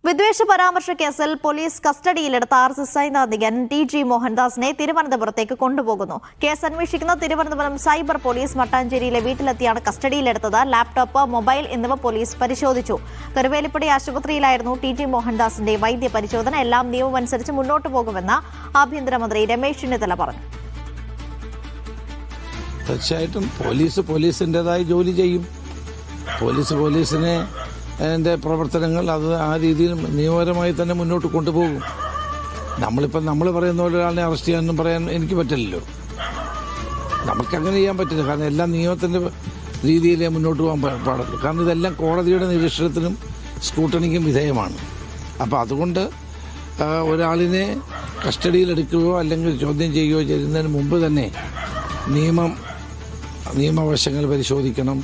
വിദ്വേഷ പരാമർശ കേസിൽ പോലീസ് കസ്റ്റഡിയിലെടുത്ത RSI നായകൻ TG മോഹൻദാസിനെ തിരുവനന്തപുരത്തേക്ക് കൊണ്ടുപോകുന്നു. കേസ് അന്വേഷിക്കുന്ന തിരുവനന്തപുരം സൈബർ പോലീസ് മട്ടാഞ്ചേരിയിലെ വീട്ടിലെത്തിയാണ് കസ്റ്റഡിയിലെടുത്തത്. ലാപ്ടോപ്പ്, മൊബൈൽ എന്നിവ പോലീസ് പരിശോധിച്ചു. കരുവേലിപ്പടി ആശുപത്രിയിലായിരുന്നു TG മോഹൻദാസിന്റെ വൈദ്യ പരിശോധന. എല്ലാം നിയമമനുസരിച്ച് മുന്നോട്ടു പോകുമെന്ന് ആഭ്യന്തരമന്ത്രി രമേശ് ചെന്നിത്തല പറഞ്ഞു. തീർച്ചയായിട്ടും പോലീസിൻ്റെതായ ജോലി ചെയ്യും. പോലീസിനെ അതിൻ്റെ പ്രവർത്തനങ്ങൾ അത് ആ രീതിയിൽ നിയമപരമായി തന്നെ മുന്നോട്ട് കൊണ്ടുപോകും. നമ്മൾ പറയുന്ന പോലെ ഒരാളെ അറസ്റ്റ് ചെയ്യാനൊന്നും പറയാൻ എനിക്ക് പറ്റില്ലല്ലോ. നമുക്കങ്ങനെ ചെയ്യാൻ പറ്റില്ല. കാരണം എല്ലാം നിയമത്തിൻ്റെ രീതിയിലേ മുന്നോട്ട് പോകാൻ പാടുള്ളൂ. കാരണം ഇതെല്ലാം കോടതിയുടെ നിരീക്ഷണത്തിനും സ്ക്രൂട്ടണിക്കും വിധേയമാണ്. അപ്പോൾ അതുകൊണ്ട് ഒരാളിനെ കസ്റ്റഡിയിലെടുക്കുകയോ അല്ലെങ്കിൽ ചോദ്യം ചെയ്യുകയോ ചെയ്യുന്നതിന് മുമ്പ് തന്നെ നിയമവശങ്ങൾ പരിശോധിക്കണം,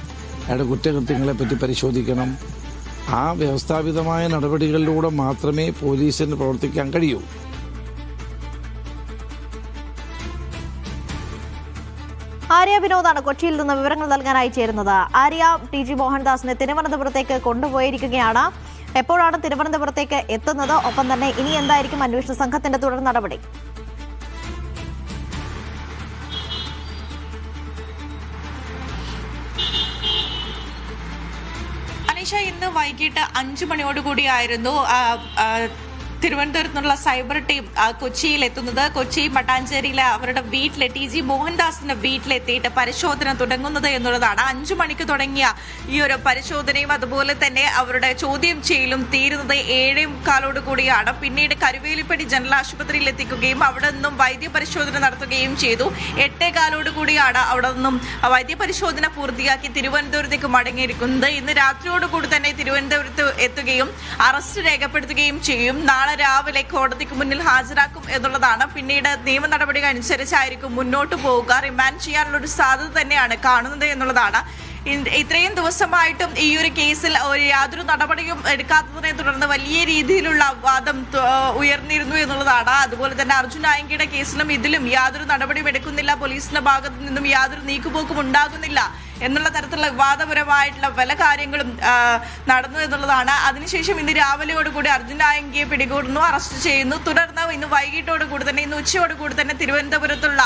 അയാളുടെ കുറ്റകൃത്യങ്ങളെപ്പറ്റി പരിശോധിക്കണം. ആ വ്യവസ്ഥാപിതമായ നടപടികളിലൂടെ മാത്രമേ പോലീസിന് പ്രവർത്തിക്കാൻ കഴിയൂ. ആര്യ വിനോദാണ് കൊച്ചിയിൽ നിന്ന് വിവരങ്ങൾ നൽകാനായി ചേരുന്നത്. ആര്യ, TG മോഹൻദാസിനെ തിരുവനന്തപുരത്തേക്ക് കൊണ്ടുപോയിരിക്കുകയാണ്. എപ്പോഴാണ് തിരുവനന്തപുരത്തേക്ക് എത്തുന്നത്? ഒപ്പം തന്നെ ഇനി എന്തായിരിക്കും അന്വേഷണ സംഘത്തിന്റെ തുടർ നടപടി? ഇന്ന് വൈകിട്ട് 5 മണിയോടുകൂടിയായിരുന്നു തിരുവനന്തപുരത്ത് നിന്നുള്ള സൈബർ ടീം കൊച്ചിയിൽ എത്തുന്നത്. കൊച്ചി മട്ടാഞ്ചേരിയിലെ അവരുടെ വീട്ടിലെ TG മോഹൻദാസിന്റെ വീട്ടിലെത്തിയിട്ട് പരിശോധന തുടങ്ങുന്നത് എന്നുള്ളതാണ്. 5 മണിക്ക് തുടങ്ങിയ ഈ ഒരു പരിശോധനയും അതുപോലെ തന്നെ അവരുടെ ചോദ്യം ചെയ്യലും തീരുന്നത് 7:15 കൂടിയാണ്. പിന്നീട് കരുവേലിപ്പടി ജനറൽ ആശുപത്രിയിൽ എത്തിക്കുകയും അവിടെ നിന്നും വൈദ്യപരിശോധന നടത്തുകയും ചെയ്തു. 8:15 കൂടിയാണ് അവിടെ നിന്നും വൈദ്യപരിശോധന പൂർത്തിയാക്കി തിരുവനന്തപുരത്തേക്ക് മടങ്ങിയിരിക്കുന്നത്. ഇന്ന് രാത്രിയോടുകൂടി തന്നെ തിരുവനന്തപുരത്ത് എത്തുകയും അറസ്റ്റ് രേഖപ്പെടുത്തുകയും ചെയ്യും. നാളെ രാവിലെ കോടതിക്ക് മുന്നിൽ ഹാജരാക്കും എന്നുള്ളതാണ്. പിന്നീട് നിയമ നടപടികൾ അനുസരിച്ചായിരിക്കും മുന്നോട്ട് പോവുക. റിമാൻഡ് ചെയ്യാനുള്ള ഒരു സാധ്യത തന്നെയാണ് കാണുന്നത് എന്നുള്ളതാണ്. ഇത്രയും ദിവസമായിട്ടും ഈ ഒരു കേസിൽ യാതൊരു നടപടിയും എടുക്കാത്തതിനെ തുടർന്ന് വലിയ രീതിയിലുള്ള വാദം ഉയർന്നിരുന്നു എന്നുള്ളതാണ്. അതുപോലെ തന്നെ അർജുൻ ആയങ്കിയുടെ കേസിലും ഇതിലും യാതൊരു നടപടിയും എടുക്കുന്നില്ല, പോലീസിന്റെ ഭാഗത്തു നിന്നും യാതൊരു നീക്കുപോക്കും ഉണ്ടാകുന്നില്ല എന്നുള്ള തരത്തിലുള്ള വിവാദപരമായിട്ടുള്ള പല കാര്യങ്ങളും നടന്നു എന്നുള്ളതാണ്. അതിനുശേഷം ഇന്ന് രാവിലെയോടുകൂടി അർജുൻ ആയങ്കിയെ പിടികൂടുന്നു, അറസ്റ്റ് ചെയ്യുന്നു. തുടർന്ന് ഇന്ന് വൈകിട്ടോടുകൂടി തന്നെ, ഇന്ന് ഉച്ചയോടുകൂടി തന്നെ തിരുവനന്തപുരത്തുള്ള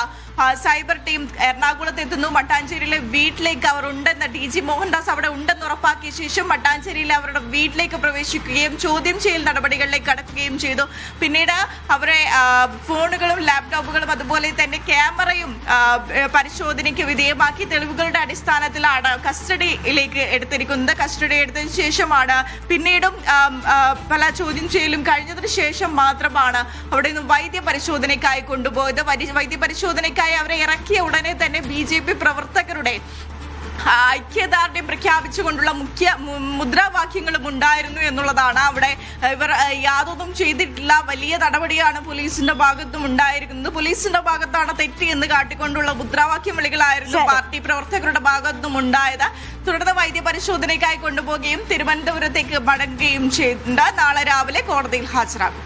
സൈബർ ടീം എറണാകുളത്ത് എത്തുന്നു. മട്ടാഞ്ചേരിയിലെ വീട്ടിലേക്ക് അവർ ഉണ്ടെന്ന് TG മോഹൻദാസ് അവിടെ ഉണ്ടെന്ന് ഉറപ്പാക്കിയ ശേഷം മട്ടാഞ്ചേരിയിലെ അവരുടെ വീട്ടിലേക്ക് പ്രവേശിക്കുകയും ചോദ്യം ചെയ്യൽ നടപടികളിലേക്ക് കടക്കുകയും ചെയ്തു. പിന്നീട് അവരെ ഫോണുകളും ലാപ്ടോപ്പുകളും അതുപോലെ തന്നെ ക്യാമറയും പരിശോധനയ്ക്ക് വിധേയമാക്കി തെളിവുകളുടെ അടിസ്ഥാനത്തിലാണ് കസ്റ്റഡിയിലേക്ക് എടുത്തിരിക്കുന്നത്. കസ്റ്റഡി എടുത്തതിന് ശേഷമാണ് പിന്നീടും പല ചോദ്യം ചെയ്യലും കഴിഞ്ഞതിന് ശേഷം മാത്രമാണ് അവിടെ നിന്ന് വൈദ്യപരിശോധനയ്ക്കായി കൊണ്ടുപോയത്. വൈദ്യപരിശോധനയ്ക്കായി അവരെ ഇറക്കിയ ഉടനെ തന്നെ BJP പ്രവർത്തകരുടെ ഐക്യദാർഢ്യം പ്രഖ്യാപിച്ചുകൊണ്ടുള്ള മുദ്രാവാക്യങ്ങളും ഉണ്ടായിരുന്നു എന്നുള്ളതാണ്. അവിടെ ഇവർ യാതൊന്നും ചെയ്തിട്ടില്ല, വലിയ നടപടിയാണ് പോലീസിന്റെ ഭാഗത്തും ഉണ്ടായിരിക്കുന്നത്, പോലീസിന്റെ ഭാഗത്താണ് തെറ്റ് എന്ന് കാട്ടിക്കൊണ്ടുള്ള മുദ്രാവാക്യം വിളികളായിരുന്നു പാർട്ടി പ്രവർത്തകരുടെ ഭാഗത്തും ഉണ്ടായത്. തുടർന്ന് വൈദ്യപരിശോധനയ്ക്കായി കൊണ്ടുപോവുകയും തിരുവനന്തപുരത്തേക്ക് മടങ്ങുകയും ചെയ്തിട്ടുണ്ട്. നാളെ രാവിലെ കോടതിയിൽ ഹാജരാകും.